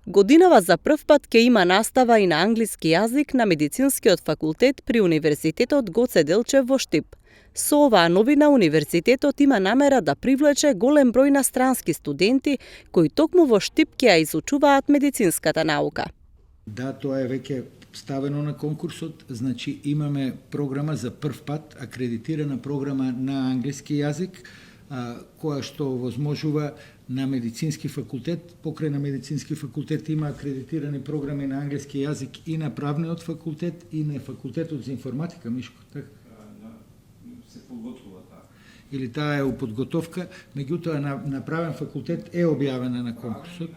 Годинава за прв пат ќе има настава и на англиски јазик на медицинскиот факултет при Универзитетот Гоце Делчев во Штип. Со оваа новина Универзитетот има намера да привлече голем број настрански студенти кои токму во Штип ќе ја изучуваат медицинската наука. Да, тоа е веќе ставено на конкурсот, значи имаме програма за прв пат, акредитирана програма на англиски јазик, која што возможува на медицински факултет, покрај на медицински факултет има акредитирани програми на англиски јазик и на правниот факултет и на факултетот за информатика, Мишко, така? Се подготвува таа. Или таа е у подготовка, меѓутоа на правен факултет е објавена на конкурсот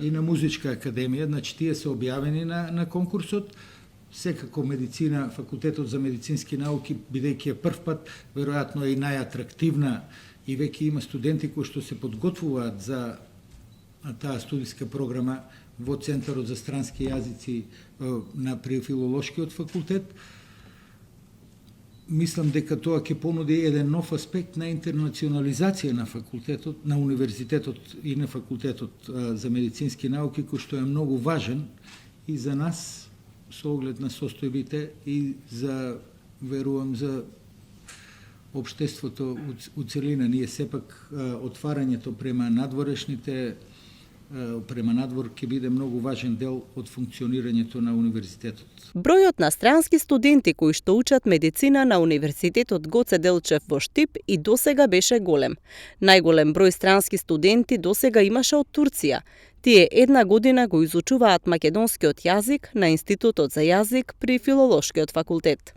и на музичка академија, значи тие се објавени на конкурсот. Секако медицина, факултетот за медицински науки, бидејќи е прв пат, веројатно е и најатрактивна и веќе има студенти кои што се подготвуваат за таа студиска програма во Центарот за странски јазици при Филолошкиот факултет. Мислам дека тоа ќе понуди еден нов аспект на интернационализација на факултетот, на универзитетот и на факултетот за медицински науки, кој што е многу важен и за нас со оглед на состојбите и за, верувам, за општеството у целина. Ние сепак отварањето према надвор ќе биде многу важен дел од функционирањето на универзитетот. Бројот на странски студенти кои што учат медицина на Универзитетот Гоце Делчев во Штип и досега беше голем. Најголем број странски студенти досега имаше од Турција. Тие една година го изучуваат македонскиот јазик на Институтот за јазик при Филолошкиот факултет.